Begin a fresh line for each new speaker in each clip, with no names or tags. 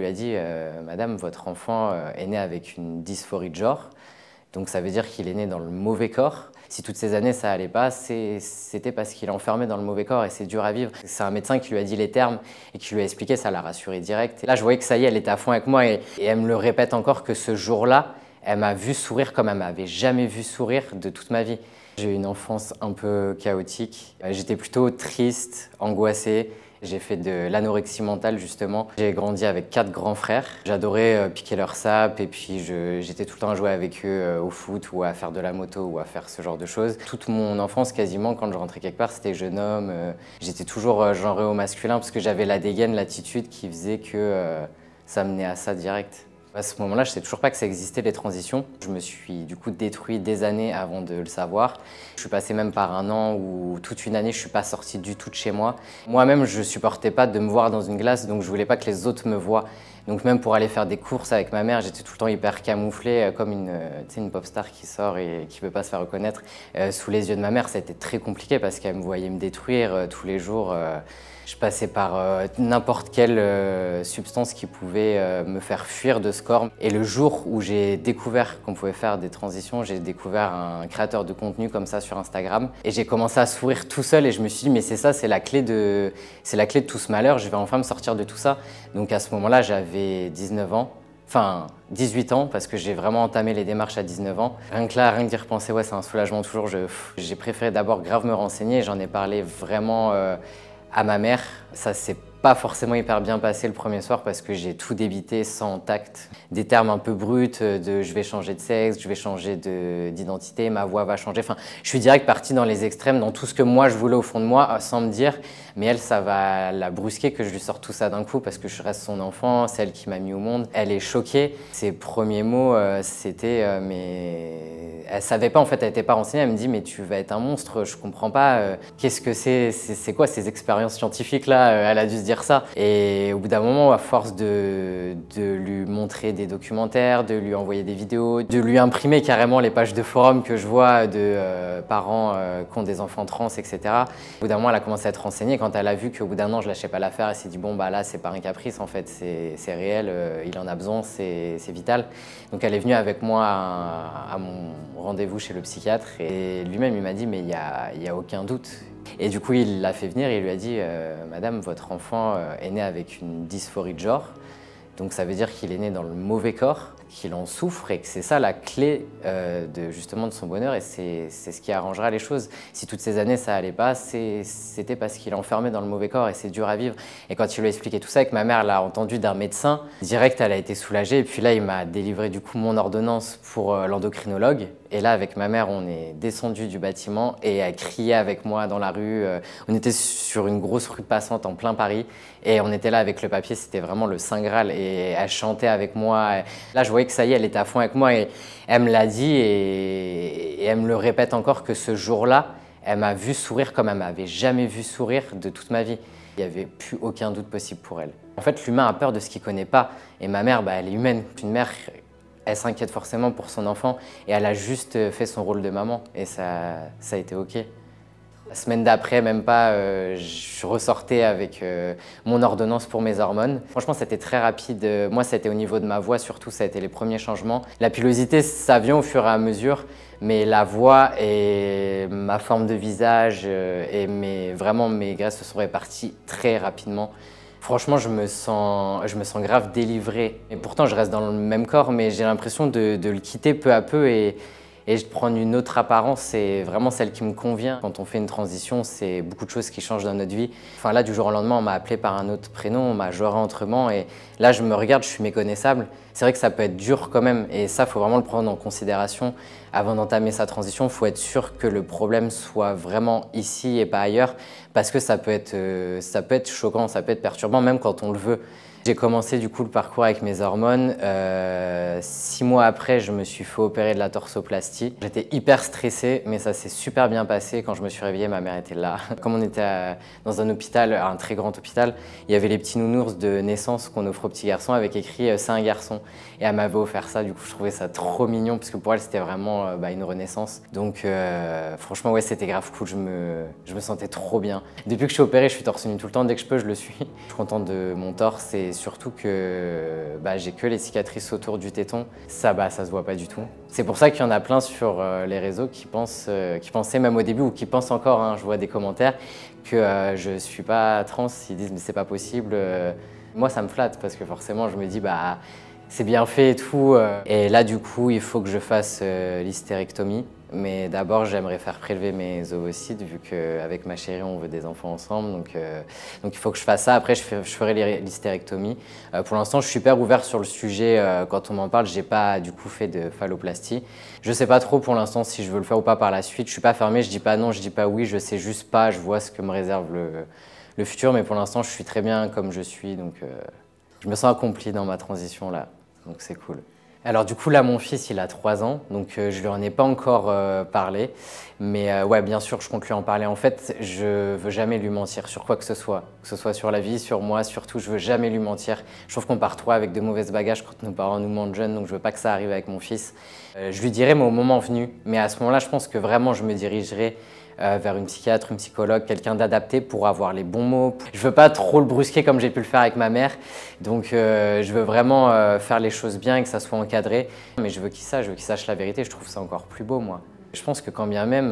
a dit Madame, votre enfant est né avec une dysphorie de genre, donc ça veut dire qu'il est né dans le mauvais corps. Si toutes ces années ça allait pas, c'était parce qu'il est enfermé dans le mauvais corps et c'est dur à vivre. C'est un médecin qui lui a dit les termes et qui lui a expliqué, ça l'a rassuré direct. Et là je voyais que ça y est, elle était à fond avec moi et elle me le répète encore que ce jour-là, elle m'a vu sourire comme elle m'avait jamais vu sourire de toute ma vie. J'ai eu une enfance un peu chaotique. J'étais plutôt triste, angoissée. J'ai fait de l'anorexie mentale justement. J'ai grandi avec 4 grands frères. J'adorais piquer leur sap et puis j'étais tout le temps à jouer avec eux au foot ou à faire de la moto ou à faire ce genre de choses. Toute mon enfance quasiment, quand je rentrais quelque part, c'était jeune homme. J'étais toujours genré au masculin parce que j'avais la dégaine, l'attitude qui faisait que ça menait à ça direct. À ce moment-là, je ne savais toujours pas que ça existait, les transitions. Je me suis du coup détruit des années avant de le savoir. Je suis passé même par un an où toute une année, je ne suis pas sorti du tout de chez moi. Moi-même, je ne supportais pas de me voir dans une glace, donc je ne voulais pas que les autres me voient. Donc même pour aller faire des courses avec ma mère, j'étais tout le temps hyper camouflé, comme une pop star qui sort et qui ne peut pas se faire reconnaître. Sous les yeux de ma mère, ça a été très compliqué parce qu'elle me voyait me détruire tous les jours. Je passais par n'importe quelle substance qui pouvait me faire fuir de ce corps. Et le jour où j'ai découvert qu'on pouvait faire des transitions, j'ai découvert un créateur de contenu comme ça sur Instagram. Et j'ai commencé à sourire tout seul et je me suis dit mais c'est ça, c'est la clé de tout ce malheur, je vais enfin me sortir de tout ça. Donc à ce moment-là, j'avais 19 ans. Enfin, 18 ans, parce que j'ai vraiment entamé les démarches à 19 ans. Rien que là, rien que d'y repenser, ouais, c'est un soulagement toujours. J'ai préféré d'abord grave me renseigner, j'en ai parlé vraiment à ma mère. Ça s'est pas forcément hyper bien passé le premier soir parce que j'ai tout débité sans tact. Des termes un peu bruts de je vais changer de sexe, je vais changer d'identité, ma voix va changer. Enfin, je suis direct parti dans les extrêmes, dans tout ce que moi je voulais au fond de moi, sans me dire mais elle, ça va la brusquer que je lui sorte tout ça d'un coup parce que je reste son enfant, c'est elle qui m'a mis au monde. Elle est choquée. Ses premiers mots, c'était mais elle savait pas en fait, elle était pas renseignée. Elle me dit mais tu vas être un monstre, je comprends pas. Qu'est-ce que c'est quoi ces expériences scientifiques là? Elle a dû se dire ça. Et au bout d'un moment, à force de lui montrer des documentaires, de lui envoyer des vidéos, de lui imprimer carrément les pages de forum que je vois de parents qui ont des enfants trans, etc. Au bout d'un moment, elle a commencé à être renseignée. Quand elle a vu qu'au bout d'un an, je lâchais pas l'affaire, elle s'est dit bon bah là, c'est pas un caprice en fait, c'est réel, il en a besoin, c'est vital. Donc elle est venue avec moi à mon rendez-vous chez le psychiatre et lui-même il m'a dit mais il y a aucun doute. Et du coup, il l'a fait venir et il lui a dit Madame, votre enfant est né avec une dysphorie de genre, donc ça veut dire qu'il est né dans le mauvais corps, qu'il en souffre et que c'est ça la clé justement de son bonheur et c'est ce qui arrangera les choses. Si toutes ces années ça allait pas, c'était parce qu'il est enfermé dans le mauvais corps et c'est dur à vivre. Et quand il lui a expliqué tout ça et que ma mère l'a entendu d'un médecin, direct elle a été soulagée et puis là il m'a délivré du coup mon ordonnance pour l'endocrinologue. Et là, avec ma mère, on est descendu du bâtiment et elle criait avec moi dans la rue. On était sur une grosse rue passante en plein Paris et on était là avec le papier, c'était vraiment le Saint Graal et elle chantait avec moi. Là, je voyais que ça y est, elle était à fond avec moi et elle me l'a dit et elle me le répète encore que ce jour-là, elle m'a vu sourire comme elle m'avait jamais vu sourire de toute ma vie. Il n'y avait plus aucun doute possible pour elle. En fait, l'humain a peur de ce qu'il ne connaît pas et ma mère, elle est humaine. Une mère, elle s'inquiète forcément pour son enfant et elle a juste fait son rôle de maman et ça a été OK. La semaine d'après, même pas, je ressortais avec mon ordonnance pour mes hormones. Franchement, c'était très rapide. Moi, c'était au niveau de ma voix surtout, ça a été les premiers changements. La pilosité, ça vient au fur et à mesure, mais la voix et ma forme de visage vraiment mes graisses se sont réparties très rapidement. Franchement, je me sens grave délivré. Et pourtant, je reste dans le même corps, mais j'ai l'impression de le quitter peu à peu et de prendre une autre apparence. C'est vraiment celle qui me convient. Quand on fait une transition, c'est beaucoup de choses qui changent dans notre vie. Enfin là, du jour au lendemain, on m'a appelé par un autre prénom, on m'a genré autrement et là, je me regarde, je suis méconnaissable. C'est vrai que ça peut être dur quand même et ça, il faut vraiment le prendre en considération. Avant d'entamer sa transition, il faut être sûr que le problème soit vraiment ici et pas ailleurs parce que ça peut être choquant, ça peut être perturbant, même quand on le veut. J'ai commencé du coup le parcours avec mes hormones. 6 mois après, je me suis fait opérer de la torsoplastie. J'étais hyper stressé, mais ça s'est super bien passé. Quand je me suis réveillée, ma mère était là. Comme on était dans un hôpital, un très grand hôpital, il y avait les petits nounours de naissance qu'on offre aux petits garçons avec écrit « c'est un garçon ». Et elle m'avait offert ça, du coup je trouvais ça trop mignon parce que pour elle c'était vraiment une renaissance. Donc franchement ouais, c'était grave cool, je me sentais trop bien. Depuis que je suis opérée, je suis torse nu tout le temps, dès que je peux je le suis. Je suis contente de mon torse et surtout que j'ai que les cicatrices autour du téton. Ça se voit pas du tout. C'est pour ça qu'il y en a plein sur les réseaux qui pensaient même au début ou qui pensent encore, hein, je vois des commentaires, que je suis pas trans. Ils disent mais c'est pas possible. Moi ça me flatte parce que forcément je me dis c'est bien fait et tout. Et là du coup il faut que je fasse l'hystérectomie. Mais d'abord, j'aimerais faire prélever mes ovocytes, vu qu'avec ma chérie, on veut des enfants ensemble. Donc il faut que je fasse ça. Après, je ferai l'hystérectomie. Pour l'instant, je suis super ouvert sur le sujet. Quand on m'en parle, j'ai pas du coup fait de phalloplastie. Je sais pas trop pour l'instant si je veux le faire ou pas par la suite. Je suis pas fermé, je dis pas non, je dis pas oui. Je sais juste pas, je vois ce que me réserve le futur. Mais pour l'instant, je suis très bien comme je suis. Donc je me sens accompli dans ma transition là. Donc c'est cool. Alors du coup là mon fils il a 3 ans, donc je lui en ai pas encore parlé, mais ouais bien sûr je compte lui en parler. En fait je veux jamais lui mentir sur quoi que ce soit sur la vie, sur moi, surtout je veux jamais lui mentir. Je trouve qu'on part trop avec de mauvaises bagages quand nos parents nous mentent jeunes, donc je veux pas que ça arrive avec mon fils. Je lui dirai mais au moment venu, mais à ce moment-là je pense que vraiment je me dirigerai vers une psychiatre, une psychologue, quelqu'un d'adapté pour avoir les bons mots. Je veux pas trop le brusquer comme j'ai pu le faire avec ma mère, donc je veux vraiment faire les choses bien et que ça soit encadré. Mais je veux qu'il sache la vérité, je trouve ça encore plus beau moi. Je pense que quand bien même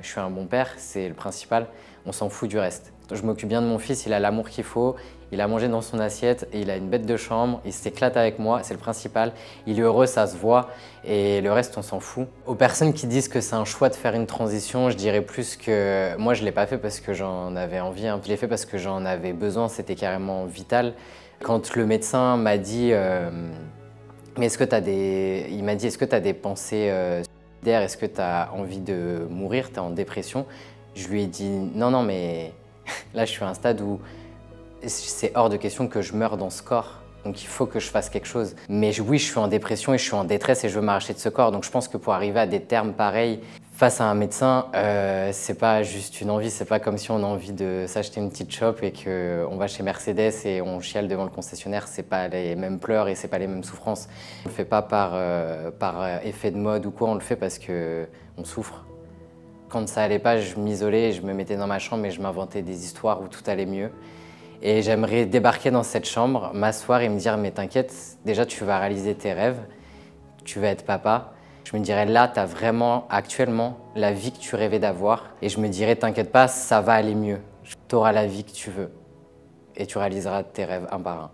je suis un bon père, c'est le principal, on s'en fout du reste. Je m'occupe bien de mon fils, il a l'amour qu'il faut, il a mangé dans son assiette, et il a une bête de chambre, il s'éclate avec moi, c'est le principal. Il est heureux, ça se voit, et le reste on s'en fout. Aux personnes qui disent que c'est un choix de faire une transition, je dirais plus que moi je ne l'ai pas fait parce que j'en avais envie, hein. Je l'ai fait parce que j'en avais besoin, c'était carrément vital. Quand le médecin m'a dit mais est-ce que il m'a dit est-ce que tu as des pensées suicidaires, est-ce que tu as envie de mourir, tu es en dépression? Je lui ai dit non mais là je suis à un stade où c'est hors de question que je meure dans ce corps. Donc il faut que je fasse quelque chose. Mais oui, je suis en dépression et je suis en détresse et je veux m'arracher de ce corps. Donc je pense que pour arriver à des termes pareils face à un médecin, c'est pas juste une envie. C'est pas comme si on a envie de s'acheter une petite chope et qu'on va chez Mercedes et on chiale devant le concessionnaire. C'est pas les mêmes pleurs et c'est pas les mêmes souffrances. On le fait pas par effet de mode ou quoi, on le fait parce qu'on souffre. Quand ça allait pas, je m'isolais, je me mettais dans ma chambre et je m'inventais des histoires où tout allait mieux. Et j'aimerais débarquer dans cette chambre, m'asseoir et me dire « mais t'inquiète, déjà tu vas réaliser tes rêves, tu vas être papa ». Je me dirais là, tu as vraiment actuellement la vie que tu rêvais d'avoir. Et je me dirais « t'inquiète pas, ça va aller mieux, tu auras la vie que tu veux et tu réaliseras tes rêves un par un ».